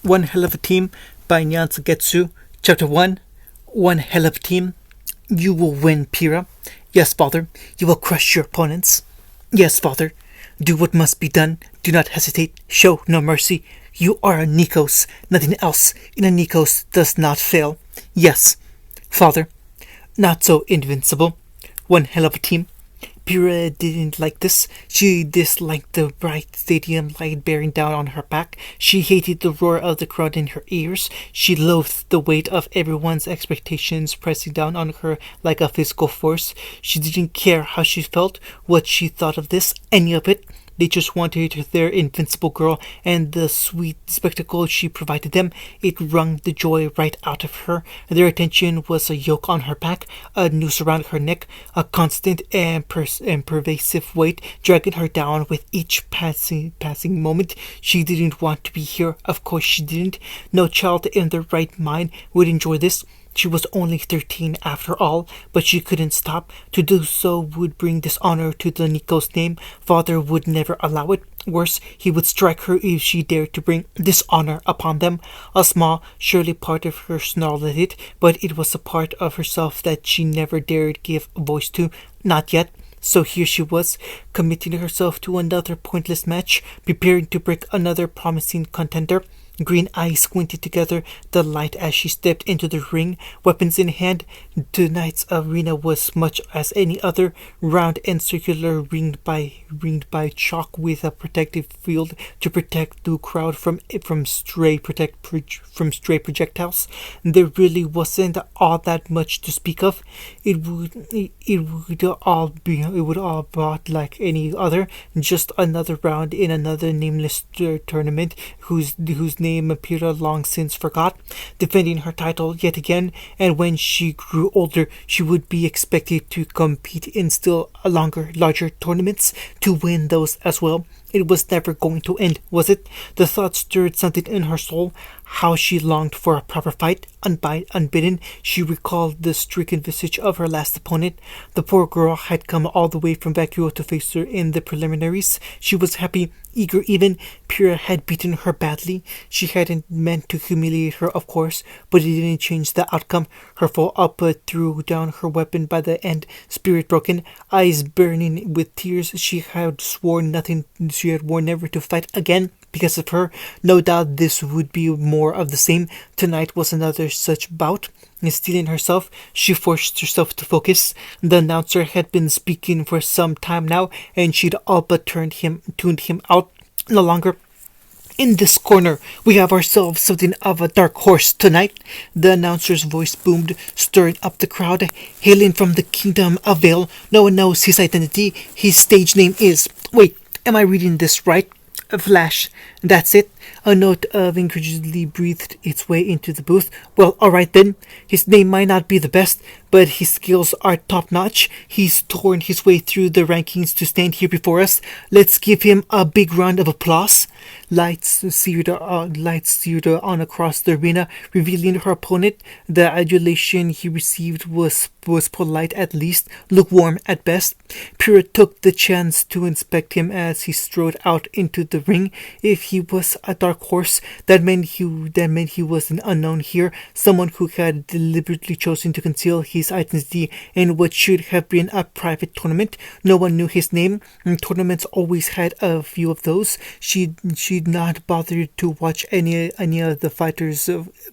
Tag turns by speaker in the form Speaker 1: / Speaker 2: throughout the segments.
Speaker 1: One Hell of a Team by Nyan Getsu. Chapter 1. One Hell of a Team. You will win, Pyrrha. Yes, father. You will crush your opponents. Yes, father. Do what must be done. Do not hesitate. Show no mercy. You are a Nikos. Nothing else in a Nikos does not fail. Yes, father. Not so invincible. One hell of a team. Pyrrha didn't like this. She disliked the bright stadium light bearing down on her back. She hated the roar of the crowd in her ears. She loathed the weight of everyone's expectations pressing down on her like a physical force. She didn't care how she felt, what she thought of this, any of it. They just wanted their invincible girl, and the sweet spectacle she provided them, it wrung the joy right out of her. Their attention was a yoke on her back, a noose around her neck, a constant and pervasive weight dragging her down with each passing moment. She didn't want to be here, of course she didn't. No child in their right mind would enjoy this. She was only 13 after all, but she couldn't stop. To do so would bring dishonor to the Nikos' name. Father would never allow it. Worse, he would strike her if she dared to bring dishonor upon them. A small, surely part of her snarled at it, but it was a part of herself that she never dared give voice to. Not yet. So here she was, committing herself to another pointless match, preparing to break another promising contender. Green eyes squinted together, the light as she stepped into the ring, weapons in hand. Tonight's arena was much as any other, round and circular, ringed by chalk with a protective field to protect the crowd from stray projectiles. There really wasn't all that much to speak of. It would all brought like any other, just another round in another nameless tournament whose name Pyrrha long since forgot, defending her title yet again, and when she grew older, she would be expected to compete in still larger tournaments, to win those as well. It was never going to end, was it? The thought stirred something in her soul. How she longed for a proper fight. Unbidden, she recalled the stricken visage of her last opponent. The poor girl had come all the way from Vacuo to face her in the preliminaries. She was happy, eager even. Pyrrha had beaten her badly. She hadn't meant to humiliate her, of course, but it didn't change the outcome. Her full output threw down her weapon by the end, spirit broken, eyes burning with tears. She had sworn never to fight again. Because of her, no doubt this would be more of the same. Tonight was another such bout. Steeling herself, she forced herself to focus. The announcer had been speaking for some time now, and she'd all but tuned him out. No longer. In this corner, we have ourselves something of a dark horse tonight. The announcer's voice boomed, stirring up the crowd. Hailing from the kingdom of Vale, no one knows his identity. His stage name is... Wait, am I reading this right? A flash. That's it. A note of incredulity breathed its way into the booth. Well, alright then. His name might not be the best, but his skills are top-notch. He's torn his way through the rankings to stand here before us. Let's give him a big round of applause. Lights seared on across the arena, revealing her opponent. The adulation he received was polite at least, lukewarm at best. Pyrrha took the chance to inspect him as he strode out into the ring. If he was a dark horse, that meant he was an unknown here, someone who had deliberately chosen to conceal his identity in what should have been a private tournament. No one knew his name. Tournaments always had a few of those. She'd not bothered to watch any of the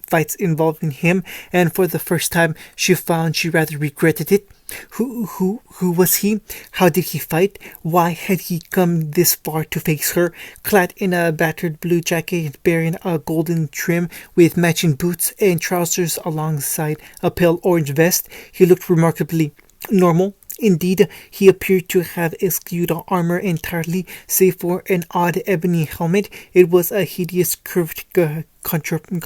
Speaker 1: fights involving him, and for the first time she found she rather regretted it. Who was he? How did he fight? Why had he come this far to face her? Clad in a battered blue jacket bearing a golden trim with matching boots and trousers alongside a pale orange vest, he looked remarkably normal. Indeed, he appeared to have eschewed armor entirely, save for an odd ebony helmet. It was a hideous curved contraption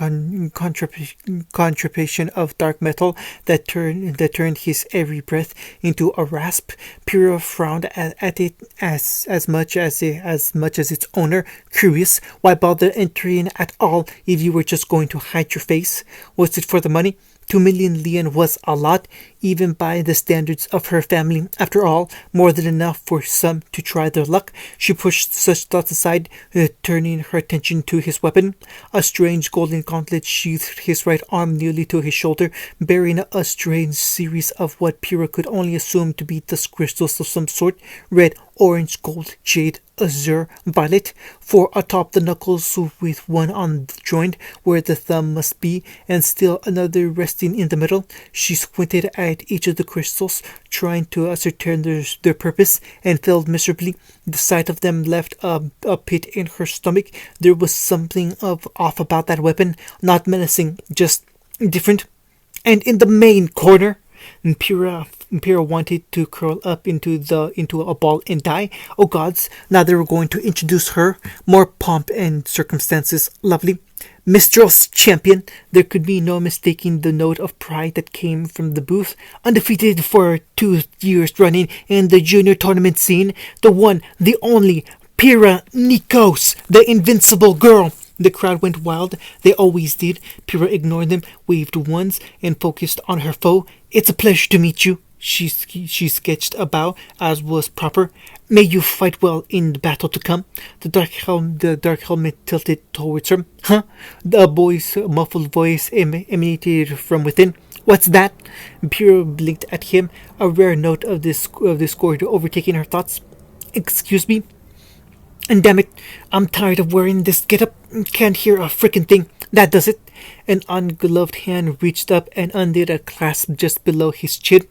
Speaker 1: of dark metal that turned his every breath into a rasp. Pyrrha frowned at it as much as its owner. Curious, why bother entering at all if you were just going to hide your face? Was it for the money? 2 million lien was a lot. even by the standards of her family. After all, more than enough for some to try their luck. She pushed such thoughts aside, turning her attention to his weapon. A strange golden gauntlet sheathed his right arm nearly to his shoulder, bearing a strange series of what Pyrrha could only assume to be dust crystals of some sort: red, orange, gold, jade, azure, violet, four atop the knuckles, with one on the joint where the thumb must be, and still another resting in the middle. She squinted at each of the crystals, trying to ascertain their purpose, and failed miserably. The sight of them left a pit in her stomach. There was something off about that weapon, not menacing, just different. And in the main corner, Pyrrha wanted to curl up into a ball and die. Oh gods, now they were going to introduce her. More pomp and circumstances. Lovely. Mistress Champion. There could be no mistaking the note of pride that came from the booth. Undefeated for 2 years running in the junior tournament scene. The one, the only, Pyrrha Nikos, the invincible girl. The crowd went wild. They always did. Pyrrha ignored them, waved once, and focused on her foe. It's a pleasure to meet you. She sketched a bow, as was proper. May you fight well in the battle to come. The dark helmet tilted towards her. Huh? The boy's muffled voice emanated from within. What's that? Pyrrha blinked at him, a rare note of discord overtaking her thoughts. Excuse me? And damn it, I'm tired of wearing this getup. Can't hear a frickin' thing. That does it. An ungloved hand reached up and undid a clasp just below his chin.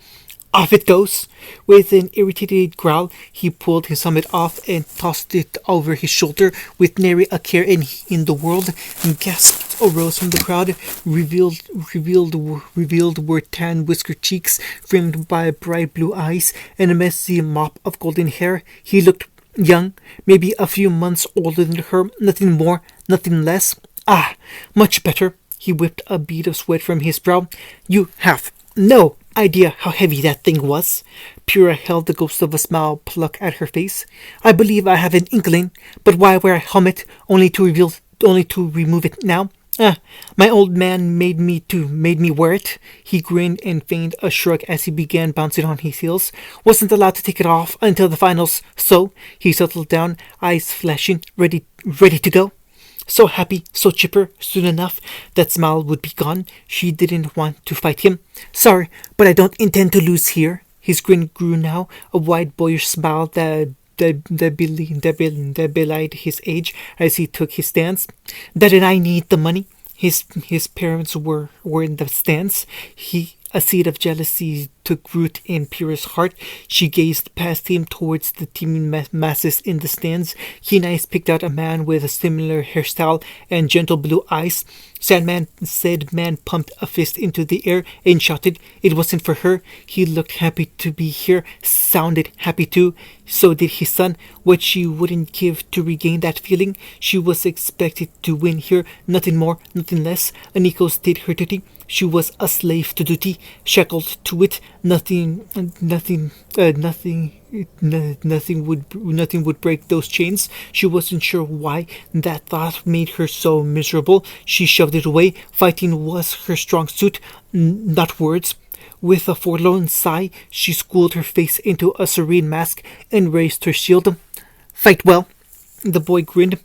Speaker 1: Off it goes. With an irritated growl, he pulled his helmet off and tossed it over his shoulder with nary a care in the world. Gasps arose from the crowd. Revealed were tan whiskered cheeks framed by bright blue eyes and a messy mop of golden hair. He looked young, maybe a few months older than her, nothing more, nothing less. Ah, much better. He whipped a bead of sweat from his brow. You have no idea how heavy that thing was. Pyrrha held the ghost of a smile pluck at her face. I believe I have an inkling, but why wear a helmet only to remove it now? My old man made me wear it. He grinned and feigned a shrug as he began bouncing on his heels. Wasn't allowed to take it off until the finals, so he settled down, eyes flashing, ready to go. So happy, so chipper. Soon enough, that smile would be gone. She didn't want to fight him. Sorry, but I don't intend to lose here. His grin grew now, a wide boyish smile that belied his age as he took his stance. Dad and I need the money. His parents were in the stands. A seed of jealousy took root in Pyrrha's heart. She gazed past him towards the teeming masses in the stands. Keen eyes picked out a man with a similar hairstyle and gentle blue eyes. Said man pumped a fist into the air and shouted. It wasn't for her. He looked happy to be here, sounded happy too. So did his son. What she wouldn't give to regain that feeling. She was expected to win here, nothing more, nothing less. Nikos did her duty. She was a slave to duty, shackled to it. Nothing would break those chains. She wasn't sure why that thought made her so miserable. She shoved it away. Fighting was her strong suit, not words. With a forlorn sigh, she schooled her face into a serene mask and raised her shield. Fight well. The boy grinned.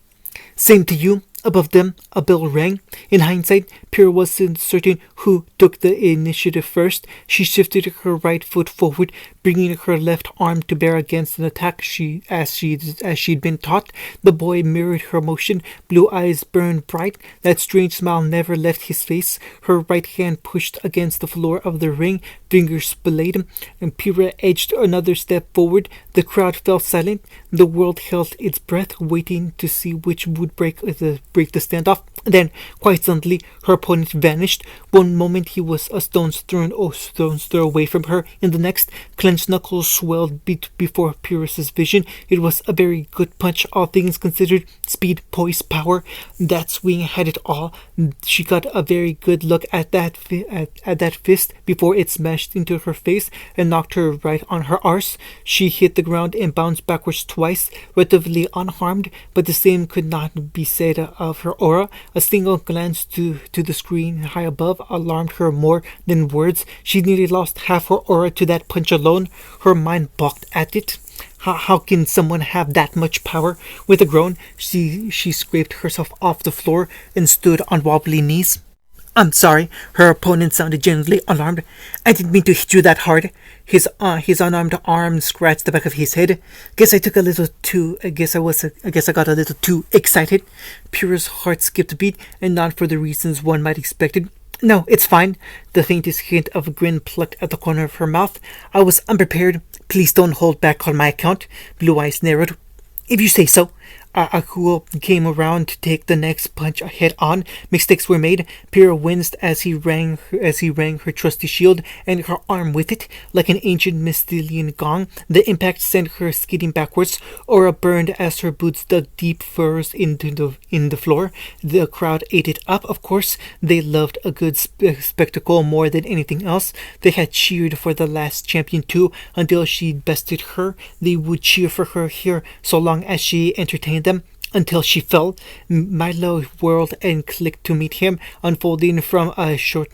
Speaker 1: Same to you. Above them, a bell rang. In hindsight, Pyrrha wasn't certain who took the initiative first. She shifted her right foot forward, bringing her left arm to bear against an attack as she'd been taught. The boy mirrored her motion. Blue eyes burned bright. That strange smile never left his face. Her right hand pushed against the floor of the ring, fingers belayed, and Pyrrha edged another step forward. The crowd fell silent. The world held its breath, waiting to see which would break the standoff. Then, quite suddenly, her opponent vanished. One moment he was a stone's throw away from her. In the next, clenched knuckles swelled before Pyrrha's vision. It was a very good punch, all things considered. Speed, poise, power. That swing had it all. She got a very good look at that fist before it smashed into her face and knocked her right on her arse. She hit the ground and bounced backwards twice, relatively unharmed, but the same could not be said of her aura. A single glance to the screen high above alarmed her more than words. She nearly lost half her aura to that punch alone. Her mind balked at it. How can someone have that much power? With a groan, she scraped herself off the floor and stood on wobbly knees. I'm sorry, her opponent sounded genuinely alarmed. I didn't mean to hit you that hard. His unarmed arm scratched the back of his head. Guess I took a little too. I guess I got a little too excited. Pyrrha's heart skipped a beat, and not for the reasons one might expect it. No, it's fine. The faintest hint of a grin plucked at the corner of her mouth. I was unprepared. Please don't hold back on my account. Blue eyes narrowed. If you say so. Akuo came around to take the next punch head on. Mistakes were made. Pyrrha winced as he rang her trusty shield and her arm with it. Like an ancient Mystilian gong, the impact sent her skidding backwards. Aura burned as her boots dug deep furrows in the floor. The crowd ate it up, of course. They loved a good spectacle more than anything else. They had cheered for the last champion too until she bested her. They would cheer for her here so long as she entertained them until she fell. Milo whirled and clicked to meet him, unfolding from a short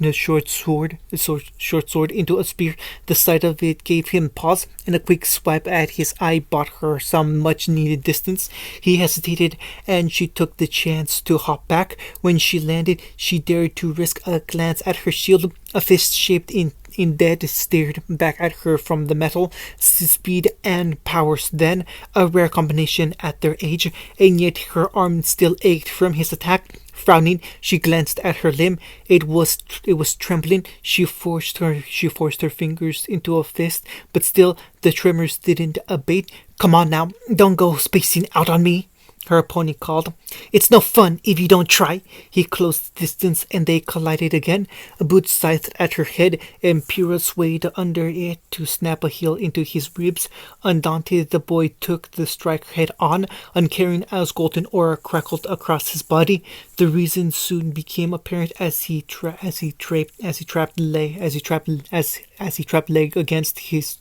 Speaker 1: sword into a spear. The sight of it gave him pause, and a quick swipe at his eye bought her some much-needed distance. He hesitated, and she took the chance to hop back. When she landed, she dared to risk a glance at her shield. A fist shaped in dead stared back at her from the metal. Speed and powers then, a rare combination at their age, and yet her arm still ached from his attack. Frowning, she glanced at her limb. It was trembling. She forced her fingers into a fist, but still the tremors didn't abate. Come on now, don't go spacing out on me, her opponent called. It's no fun if you don't try. He closed the distance and they collided again. A boot scythed at her head and Pyrrha swayed under it to snap a heel into his ribs. Undaunted, the boy took the strike head on, uncaring as golden aura crackled across his body. The reason soon became apparent as he trapped leg against his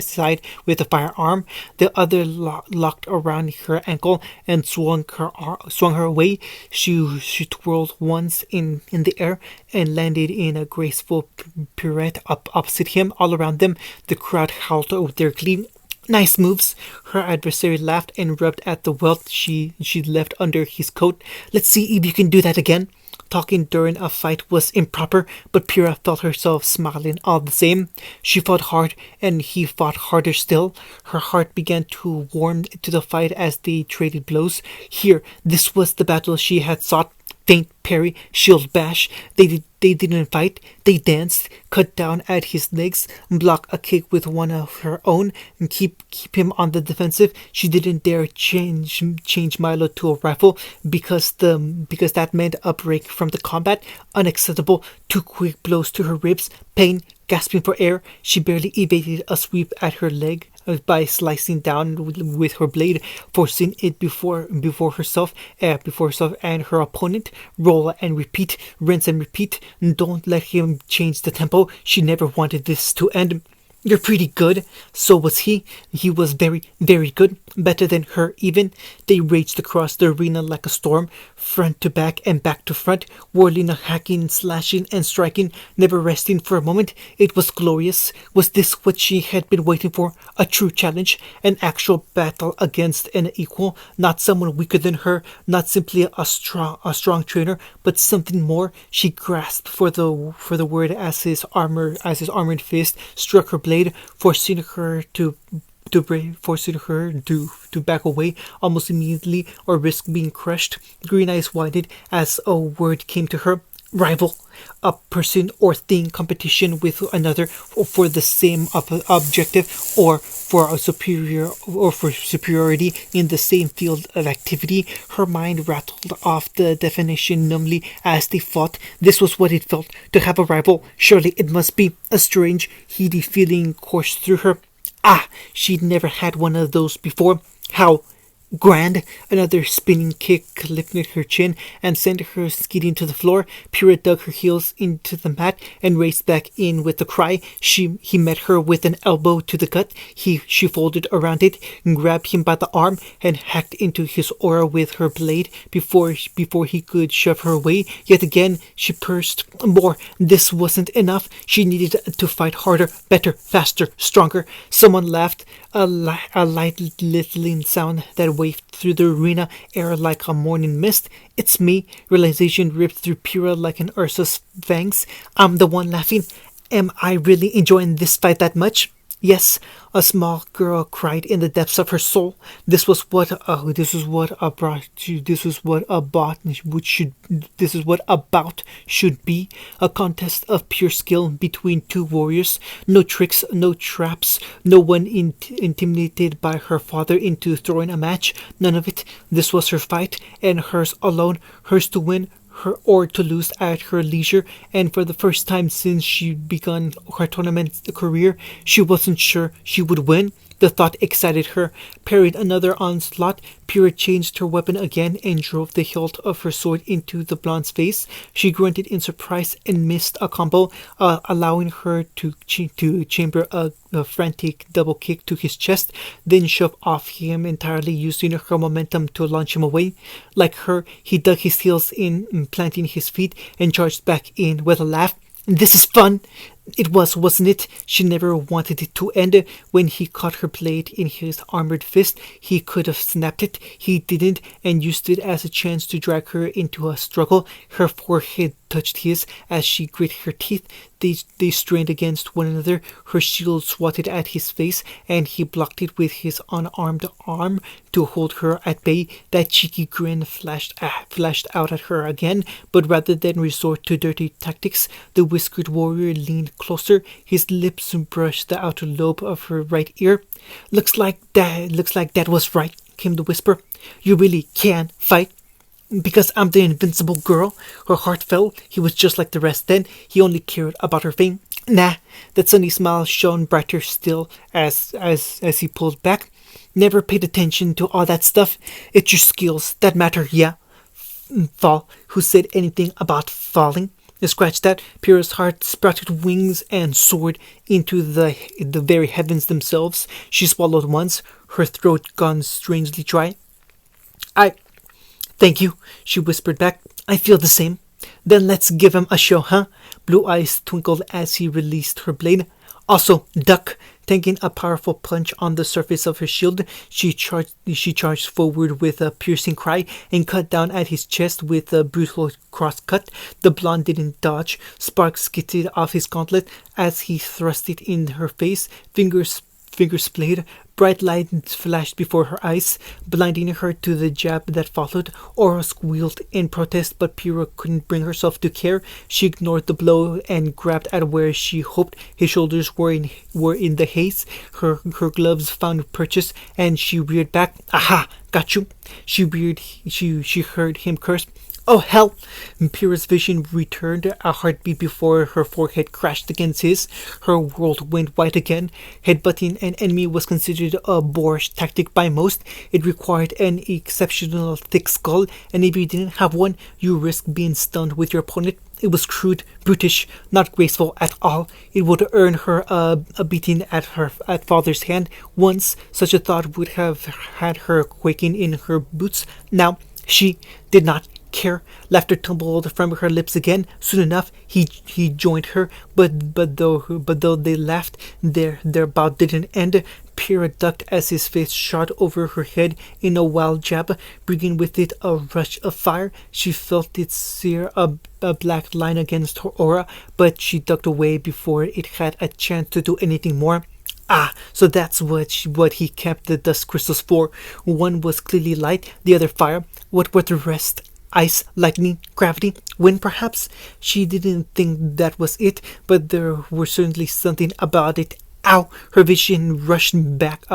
Speaker 1: side with a firearm. The other locked around her ankle and swung her away. She twirled once in the air and landed in a graceful pirouette opposite him. All around them, the crowd howled with their glee. Nice moves. Her adversary laughed and rubbed at the welt she left under his coat. Let's see if you can do that again. Talking during a fight was improper, but Pyrrha felt herself smiling all the same. She fought hard, and he fought harder still. Her heart began to warm to the fight as they traded blows. Here, this was the battle she had sought. Feint, parry, shield bash. They didn't fight. They danced, cut down at his legs, block a kick with one of her own, and keep him on the defensive. She didn't dare change Milo to a rifle because that meant a break from the combat. Unacceptable. 2 quick blows to her ribs. Pain. Gasping for air, she barely evaded a sweep at her leg by slicing down with her blade, forcing it before herself and her opponent. Roll and repeat, rinse and repeat. Don't let him change the tempo. She never wanted this to end. You're pretty good. So was he. He was very, very good. Better than her, even. They raged across the arena like a storm, front to back and back to front, whirling, hacking, slashing, and striking, never resting for a moment. It was glorious. Was this what she had been waiting for? A true challenge? An actual battle against an equal? Not someone weaker than her, not simply a strong trainer, but something more. She grasped for the word as his armored fist struck her blade, forcing her to back away almost immediately or risk being crushed. Green eyes widened as a word came to her. Rival. A person or thing competition with another for the same objective or for superiority in the same field of activity. Her mind rattled off the definition numbly as they fought. This was what it felt to have a rival. Surely it must be. A strange, heady feeling coursed through her. She'd never had one of those before. How? Grand! Another spinning kick lifted her chin and sent her skidding to the floor. Pyrrha dug her heels into the mat and raced back in with a cry. He met her with an elbow to the gut. She folded around it, grabbed him by the arm, and hacked into his aura with her blade before he could shove her away. Yet again, she cursed more. This wasn't enough. She needed to fight harder, better, faster, stronger. Someone laughed, a light littling sound that waved through the arena air like a morning mist. It's me. Realization ripped through Pyrrha like an Ursa's fangs. I'm the one laughing. Am I really enjoying this fight that much? Yes, a small girl cried in the depths of her soul. This was what a bout should be. A contest of pure skill between two warriors. No tricks, no traps, no one intimidated by her father into throwing a match. None of it. This was her fight, and hers alone. Hers to win, her or to lose at her leisure, and for the first time since she begun her tournament career, she wasn't sure she would win. The thought excited her. Parried another onslaught, Pyrrha changed her weapon again and drove the hilt of her sword into the blonde's face. She grunted in surprise and missed a combo, allowing her to chamber a frantic double kick to his chest, then shove off him entirely, using her momentum to launch him away. Like her, he dug his heels in, planting his feet, and charged back in with a laugh. This is fun! It was, wasn't it? She never wanted it to end. When he caught her blade in his armored fist, he could have snapped it. He didn't, and used it as a chance to drag her into a struggle. Her forehead touched his as she grit her teeth. They strained against one another. Her shield swatted at his face, and he blocked it with his unarmed arm to hold her at bay. That cheeky grin flashed out at her again, but rather than resort to dirty tactics, the whiskered warrior leaned closer. His lips brushed the outer lobe of her right ear. Looks like that was right, came the whisper. You really can fight. Because I'm the invincible girl. Her heart fell. He was just like the rest then. He only cared about her fame. Nah. That sunny smile shone brighter still as he pulled back. Never paid attention to all that stuff. It's your skills that matter, yeah. Fall. Who said anything about falling? Scratch that. Pyrrha's heart sprouted wings and soared into the very heavens themselves. She swallowed once, her throat gone strangely dry. Thank you, she whispered back. I feel the same. Then let's give him a show, huh? Blue eyes twinkled as he released her blade. Also, duck. Tanking a powerful punch on the surface of her shield, she charged forward with a piercing cry and cut down at his chest with a brutal cross cut. The blonde didn't dodge. Sparks skittered off his gauntlet as he thrust it in her face. Fingers splayed. Bright light flashed before her eyes, blinding her to the jab that followed. Aura squealed in protest, but Pyrrha couldn't bring herself to care. She ignored the blow and grabbed at where she hoped his shoulders were in the haze. Her gloves found purchase, and she reared back. Aha! Got you! She heard him curse. Oh, hell! Pyrrha's vision returned a heartbeat before her forehead crashed against his. Her world went white again. Headbutting an enemy was considered a boorish tactic by most. It required an exceptional thick skull, and if you didn't have one, you risked being stunned with your opponent. It was crude, brutish, not graceful at all. It would earn her a beating at father's hand. Once, such a thought would have had her quaking in her boots. Now, she did not care. Laughter tumbled from her lips again. Soon enough, he joined her, but though they laughed, their bout didn't end. Pyrrha ducked as his face shot over her head in a wild jab, bringing with it a rush of fire. She felt it sear a black line against her aura, but she ducked away before it had a chance to do anything more. Ah, so that's what he kept the dust crystals for. One was clearly light, the other fire. What were the rest? Ice, lightning, gravity, wind perhaps? She didn't think that was it, but there was certainly something about it. Ow! Her vision rushed back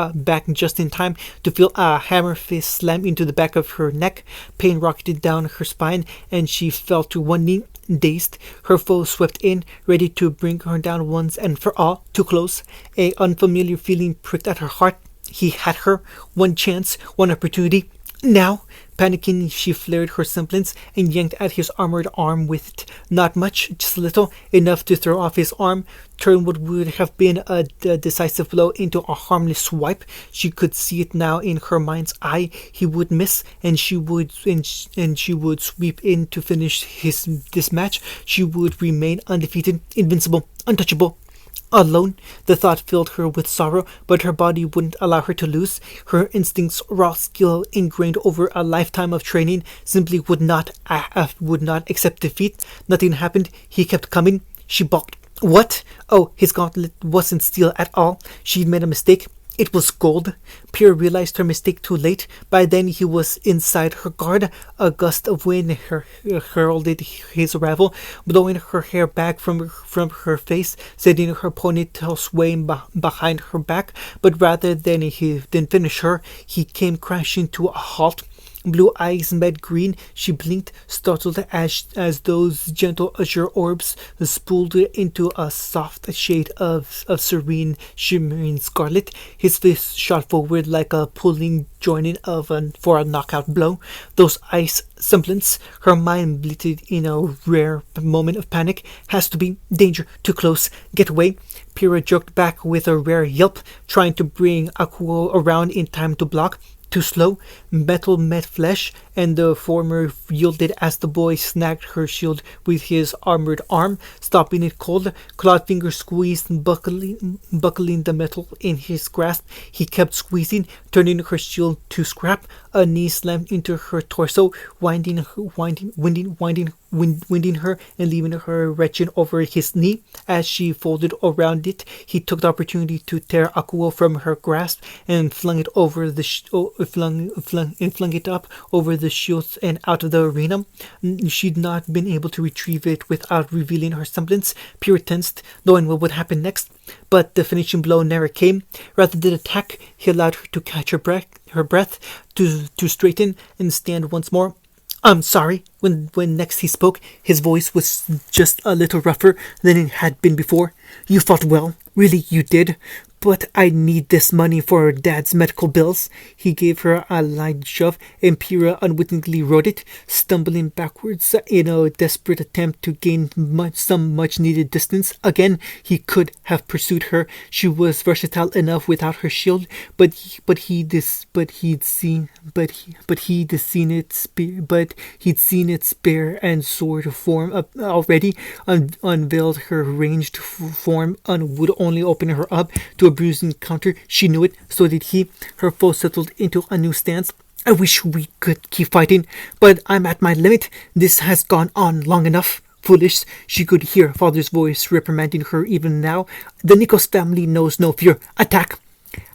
Speaker 1: just in time to feel a hammer fist slam into the back of her neck. Pain rocketed down her spine, and she fell to one knee, dazed. Her foe swept in, ready to bring her down once and for all. Too close. A unfamiliar feeling pricked at her heart. He had her. One chance, one opportunity. Now, panicking, she flared her semblance and yanked at his armored arm with it. Not much, just a little, enough to throw off his arm, turn what would have been a decisive blow into a harmless swipe. She could see it now in her mind's eye. He would miss, and she would sweep in to finish this match. She would remain undefeated, invincible, untouchable. Alone, the thought filled her with sorrow, but her body wouldn't allow her to lose. Her instincts, raw skill ingrained over a lifetime of training, simply would not accept defeat. Nothing happened. He kept coming. She balked. What? Oh, his gauntlet wasn't steel at all. She'd made a mistake. It was gold. Pyrrha realized her mistake too late. By then he was inside her guard. A gust of wind heralded his arrival, blowing her hair back from her face, setting her ponytail swaying behind her back. But rather than finish her, he came crashing to a halt. Blue eyes met green. She blinked, startled as those gentle azure orbs spooled into a soft shade of serene, shimmering scarlet. His face shot forward like a pulling joining for a knockout blow. Those ice semblance, her mind bleated in a rare moment of panic. Has to be danger, too close, get away. Pyrrha jerked back with a rare yelp, trying to bring Akuo around in time to block. Too slow. Metal met flesh, and the former yielded as the boy snagged her shield with his armored arm, stopping it cold. Clawed fingers squeezed, buckling the metal in his grasp. He kept squeezing, turning her shield to scrap. A knee slammed into her torso, winding her and leaving her retching over his knee. As she folded around it, he took the opportunity to tear Akuo from her grasp and flung it up over the shields and out of the arena. She'd not been able to retrieve it without revealing her semblance. Pyrrha tensed, knowing what would happen next. But the finishing blow never came. Rather than attack, he allowed her to catch her breath, to straighten and stand once more. I'm sorry. When next he spoke, his voice was just a little rougher than it had been before. You fought well. Really, you did. But I need this money for Dad's medical bills. He gave her a light shove, and Pyrrha unwittingly rode it, stumbling backwards in a desperate attempt to gain some much-needed distance. Again, he could have pursued her. She was versatile enough without her shield, but he'd seen its spear and sword form already. Unveiled her ranged form and would only open her up to a bruising counter. She knew it, so did he. Her foe settled into a new stance. I wish we could keep fighting, but I'm at my limit. This has gone on long enough. Foolish. She could hear father's voice reprimanding her even now. The Nikos family knows no fear. Attack.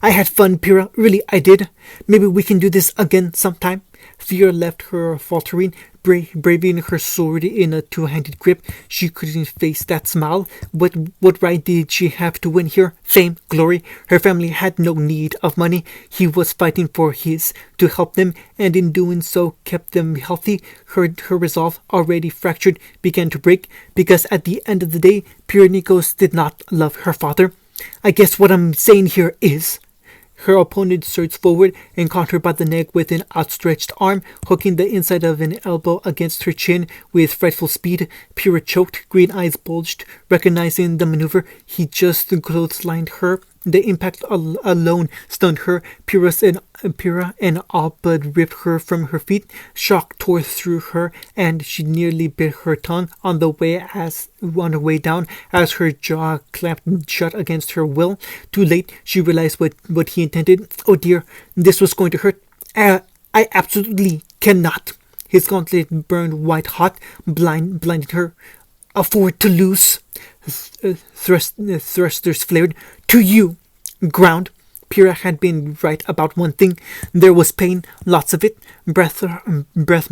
Speaker 1: I had fun, Pyrrha. Really, I did. Maybe we can do this again sometime. Fear left her faltering, braving her sword in a two-handed grip. She couldn't face that smile. What right did she have to win here? Fame, glory. Her family had no need of money. He was fighting for his, to help them, and in doing so kept them healthy. Her resolve, already fractured, began to break, because at the end of the day, Pyrrha Nikos did not love her father. I guess what I'm saying here is... Her opponent surged forward and caught her by the neck with an outstretched arm, hooking the inside of an elbow against her chin with frightful speed. Pyrrha choked, green eyes bulged. Recognizing the maneuver, he just clotheslined her. The impact alone stunned her. Pyrrha and all but ripped her from her feet. Shock tore through her, and she nearly bit her tongue on her way down as her jaw clamped shut against her will. Too late, she realized what he intended. Oh dear, this was going to hurt. I absolutely cannot. His gauntlet burned white hot, blinding her. Afford to lose. Thrusters flared. To you. Ground. Pyrrha had been right about one thing. There was pain, lots of it. Breath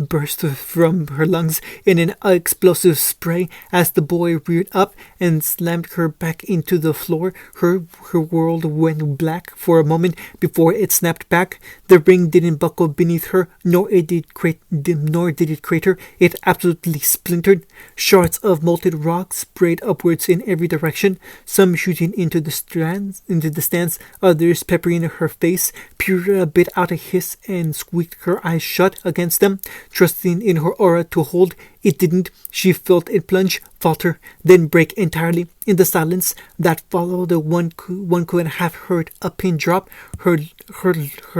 Speaker 1: burst from her lungs in an explosive spray as the boy reared up and slammed her back into the floor. Her world went black for a moment before it snapped back. The ring didn't buckle beneath her, nor did it crater. It absolutely splintered. Shards of molten rock sprayed upwards in every direction, some shooting into the stands, others peppering her face. Pyrrha bit out a hiss and squeaked her eyes shut against them, trusting in her aura to hold. It didn't. She felt it plunge, falter, then break entirely. In the silence that followed, one could have heard a pin drop. Her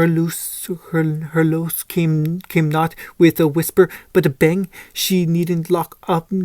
Speaker 1: loose came not with a whisper, but a bang. She needn't look up the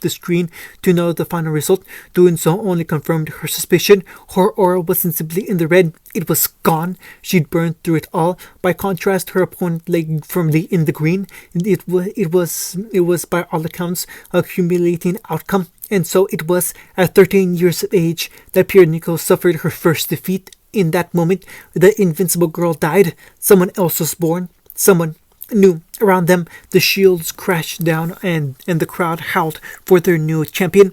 Speaker 1: screen to know the final result. Doing so only confirmed her suspicion. Her aura wasn't simply in the red; it was gone. She'd burned through it all. By contrast, her opponent lay firmly in the green. It was by all accounts a humiliating outcome, and so it was at 13 years of age that Pyrrha suffered her first defeat. In that moment, the invincible girl died. Someone else was born. Someone new. Around them, the shields crashed down, and the crowd howled for their new champion.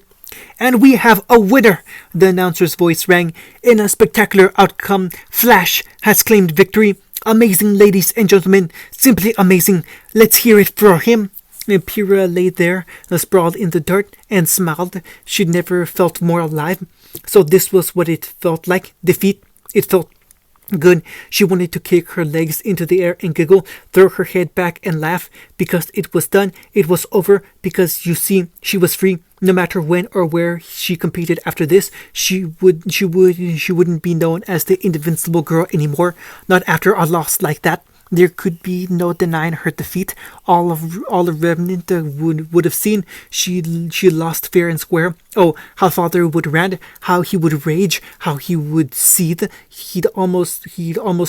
Speaker 1: "And we have a winner!" the announcer's voice rang. "In a spectacular outcome, Flash has claimed victory. Amazing, ladies and gentlemen. Simply amazing. Let's hear it for him." And Pyrrha lay there, sprawled in the dirt, and smiled. She'd never felt more alive. So this was what it felt like. Defeat. It felt good. She wanted to kick her legs into the air and giggle, throw her head back and laugh, because it was done. It was over, because, you see, she was free. No matter when or where she competed after this, she wouldn't be known as the invincible girl anymore. Not after a loss like that. There could be no denying her defeat. All of Remnant would have seen she lost fair and square. Oh, how Father would rant, how he would rage, how he would seethe. He'd almost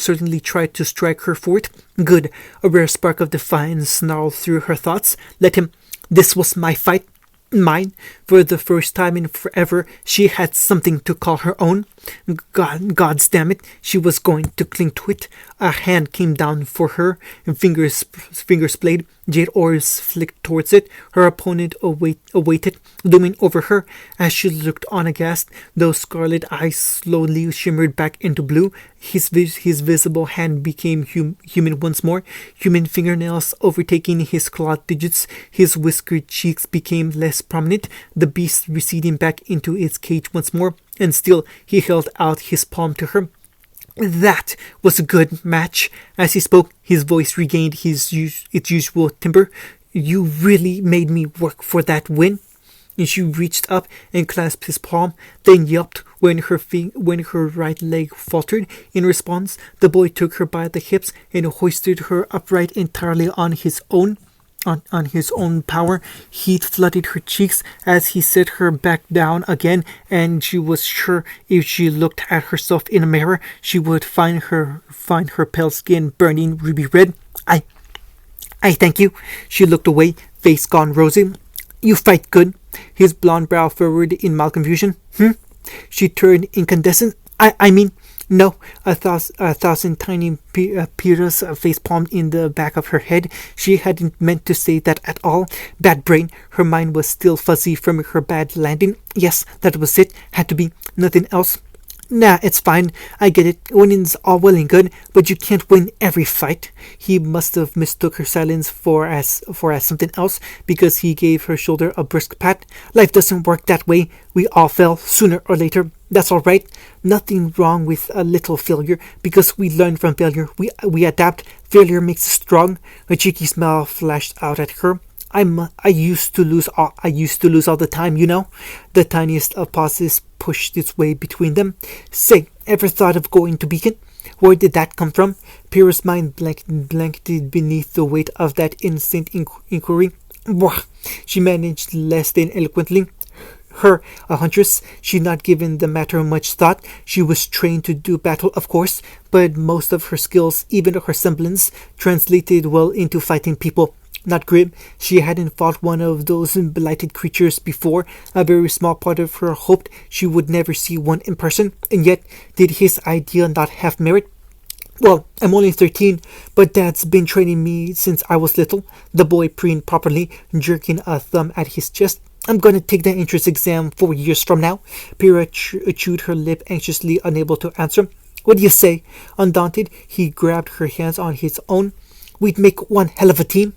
Speaker 1: certainly try to strike her for it. Good. A rare spark of defiance snarled through her thoughts. Let him. This was my fight. Mine. For the first time in forever, she had something to call her own. God's damn it, she was going to cling to it. A hand came down for her, and fingers played. Jade oars flicked towards it. Her opponent awaited, looming over her. As she looked on aghast, those scarlet eyes slowly shimmered back into blue. His visible hand became human once more, human fingernails overtaking his clawed digits. His whiskered cheeks became less prominent, the beast receding back into its cage once more, and still he held out his palm to her. That was a good match. As he spoke, his voice regained its usual timbre. You really made me work for that win. And she reached up and clasped his palm, then yelped when her right leg faltered. In response, the boy took her by the hips and hoisted her upright entirely on his own power. Heat flooded her cheeks as he set her back down again, and she was sure if she looked at herself in a mirror, she would find her pale skin burning ruby red. I thank you. She looked away, face gone rosy. You fight good. His blonde brow furrowed in mild confusion. She turned incandescent. I mean, no. A thousand tiny Pyrrha's face palmed in the back of her head. She hadn't meant to say that at all. Bad brain. Her mind was still fuzzy from her bad landing. Yes, that was it. Had to be. Nothing else. Nah, it's fine. I get it. Winning's all well and good, but you can't win every fight. He must have mistook her silence for as something else, because he gave her shoulder a brisk pat. Life doesn't work that way. We all fail, sooner or later. That's all right. Nothing wrong with a little failure, because we learn from failure. We adapt. Failure makes us strong. A cheeky smile flashed out at her. I used to lose all the time, you know. The tiniest of pauses pushed its way between them. Say, ever thought of going to Beacon? Where did that come from? Pyrrha's mind blanked beneath the weight of that instant inquiry. Bwah! She managed less than eloquently. Her, a huntress, she'd not given the matter much thought. She was trained to do battle, of course, but most of her skills, even her semblance, translated well into fighting people. Not grim. She hadn't fought one of those blighted creatures before. A very small part of her hoped she would never see one in person. And yet, did his idea not have merit? Well, I'm only 13, but Dad's been training me since I was little, the boy preened properly, jerking a thumb at his chest. I'm going to take the entrance exam 4 years from now. Pyrrha chewed her lip anxiously, unable to answer. What do you say? Undaunted, he grabbed her hands on his own. We'd make one hell of a team.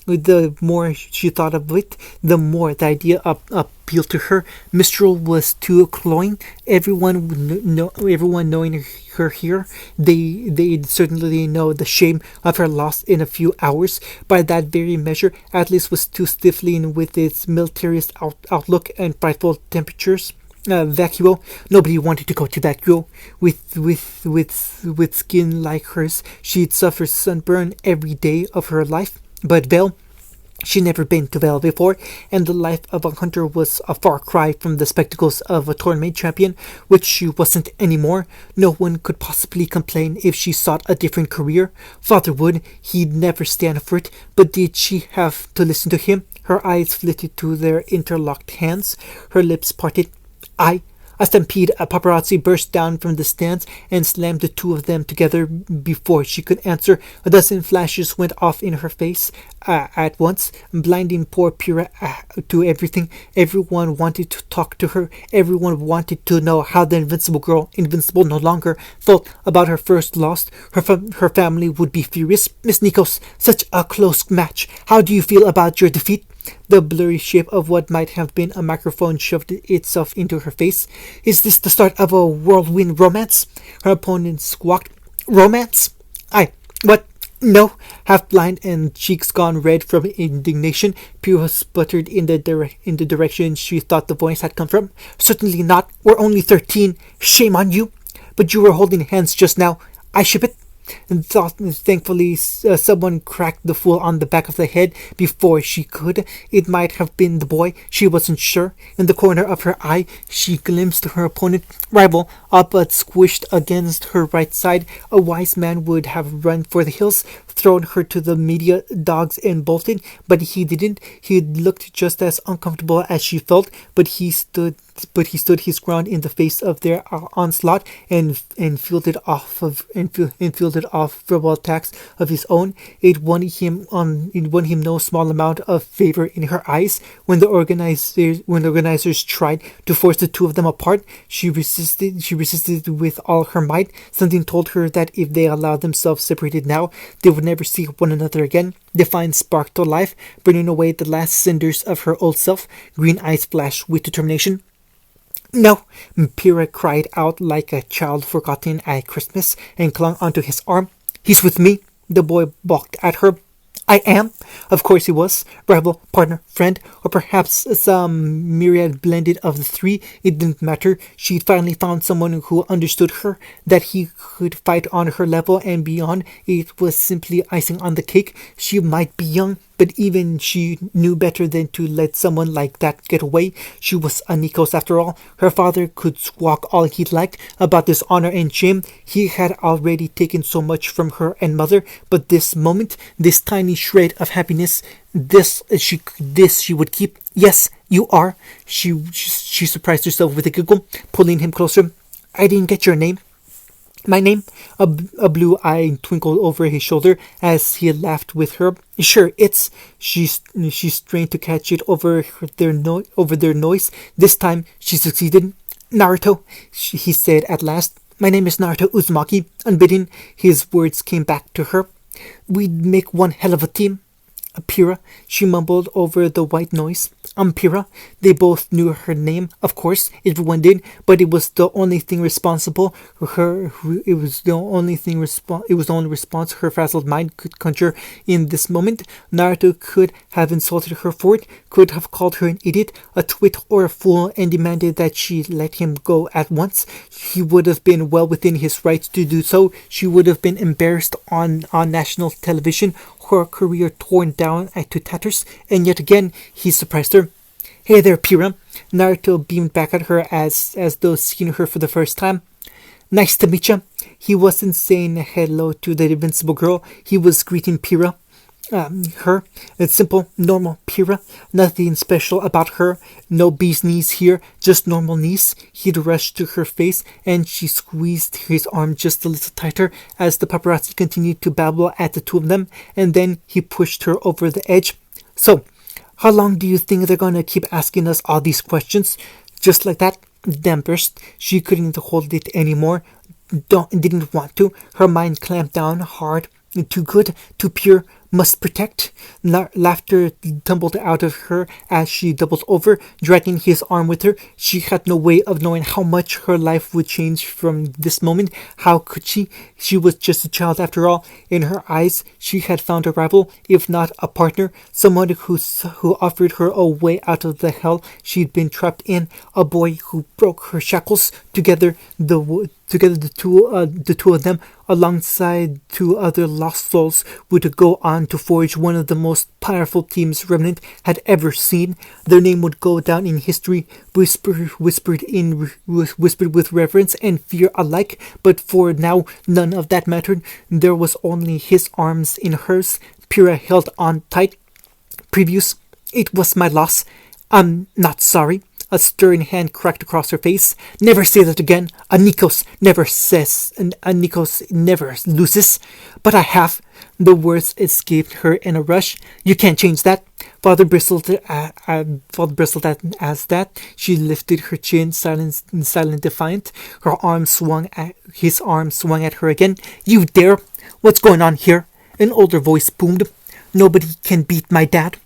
Speaker 1: The more she thought of it, the more the idea appealed to her. Mistral was too cloying. Everyone knowing her here, they'd certainly know the shame of her loss in a few hours. By that very measure, Atlas was too stifling with its militarist outlook and frightful temperatures. Vacuo. Nobody wanted to go to Vacuo. With skin like hers, she'd suffer sunburn every day of her life. But Vale, she'd never been to Vale before, and the life of a hunter was a far cry from the spectacles of a tournament champion, which she wasn't anymore. No one could possibly complain if she sought a different career. Father would, he'd never stand for it, but did she have to listen to him? Her eyes flitted to their interlocked hands, her lips parted. A stampede of paparazzi burst down from the stands and slammed the two of them together before she could answer. A dozen flashes went off in her face at once, blinding poor Pyrrha to everything. Everyone wanted to talk to her. Everyone wanted to know how the invincible girl, invincible no longer, felt about her first loss. Her family would be furious. Miss Nikos, such a close match. How do you feel about your defeat? The blurry shape of what might have been a microphone shoved itself into her face. Is this the start of a whirlwind romance? Her opponent squawked. Romance? What? No. Half blind and cheeks gone red from indignation, Pyrrha sputtered in the direction she thought the voice had come from. Certainly not. We're only 13. Shame on you. But you were holding hands just now. I ship it. And thankfully, someone cracked the fool on the back of the head before she could. It might have been the boy. She wasn't sure. In the corner of her eye, she glimpsed her opponent, rival, up but squished against her right side. A wise man would have run for the hills, thrown her to the media dogs and bolted, but he didn't. He looked just as uncomfortable as she felt, but he stood his ground in the face of their onslaught and fielded off verbal attacks of his own. It won him no small amount of favor in her eyes. When the organizers tried to force the two of them apart, she resisted with all her might. Something told her that if they allowed themselves separated now, they would never see one another again. Defiance sparked to life, burning away the last cinders of her old self. Green eyes flashed with determination. No, Pyrrha cried out like a child forgotten at Christmas and clung onto his arm. He's with me, the boy balked at her. I am. Of course he was. Rival, partner, friend, or perhaps some myriad blended of the three. It didn't matter. She'd finally found someone who understood her, that he could fight on her level and beyond. It was simply icing on the cake. She might be young, but even she knew better than to let someone like that get away. She was a Nikos after all. Her father could squawk all he liked about this honor and shame. He had already taken so much from her and mother, but this moment, this tiny shred of happiness, this she would keep. Yes, you are. She surprised herself with a giggle, pulling him closer. I didn't get your name. My name? A blue eye twinkled over his shoulder as he laughed with her. Sure, it's... She strained to catch it over their noise. This time, she succeeded. Naruto, he said at last. My name is Naruto Uzumaki. Unbidden, his words came back to her. We'd make one hell of a team. Pyrrha, she mumbled over the white noise. Pyrrha. They both knew her name, of course, everyone did, but it was the only thing responsible. It was the only response her frazzled mind could conjure in this moment. Naruto could have insulted her for it, could have called her an idiot, a twit, or a fool, and demanded that she let him go at once. He would have been well within his rights to do so. She would have been embarrassed on national television, her career torn down to tatters, and yet again he surprised her. Hey there, Pyrrha. Naruto beamed back at her as though seeing her for the first time. Nice to meet ya. He wasn't saying hello to the invincible girl. He was greeting Pyrrha. her. It's simple, normal Pyrrha. Nothing special about her. No bee's knees here, just normal knees. He'd rushed to her face, and she squeezed his arm just a little tighter as the paparazzi continued to babble at the two of them, and then he pushed her over the edge. So, how long do you think they're gonna keep asking us all these questions? Just like that, then burst. She couldn't hold it anymore. Didn't want to. Her mind clamped down hard. Too good, too pure, must protect. Laughter tumbled out of her as she doubled over, dragging his arm with her. She had no way of knowing how much her life would change from this moment. How could she? She was just a child after all. In her eyes, she had found a rival, if not a partner, someone who offered her a way out of the hell she'd been trapped in, a boy who broke her shackles. Together the two of them, alongside two other lost souls, would go on to forge one of the most powerful teams Remnant had ever seen. Their name would go down in history, whispered with reverence and fear alike. But for now, none of that mattered. There was only his arms in hers. Pyrrha held on tight. Previous, it was my loss. I'm not sorry. A stern hand cracked across her face. Never say that again. A Nikos never loses. But I have. The words escaped her in a rush. You can't change that. Father bristled at as that. She lifted her chin, silent defiant. His arm swung at her again. You dare? What's going on here? An older voice boomed. Nobody can beat my dad.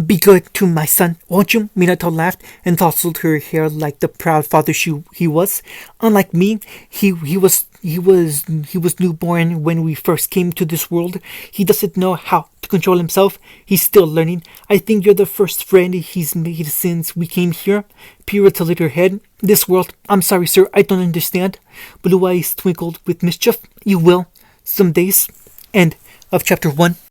Speaker 1: Be good to my son, won't you? Minato laughed and tousled her hair like the proud father he was. Unlike me, he was newborn when we first came to this world. He doesn't know how to control himself. He's still learning. I think you're the first friend he's made since we came here. Pyrrha tilted her head. This world, I'm sorry, sir, I don't understand. Blue eyes twinkled with mischief. You will, some days. End of chapter 1.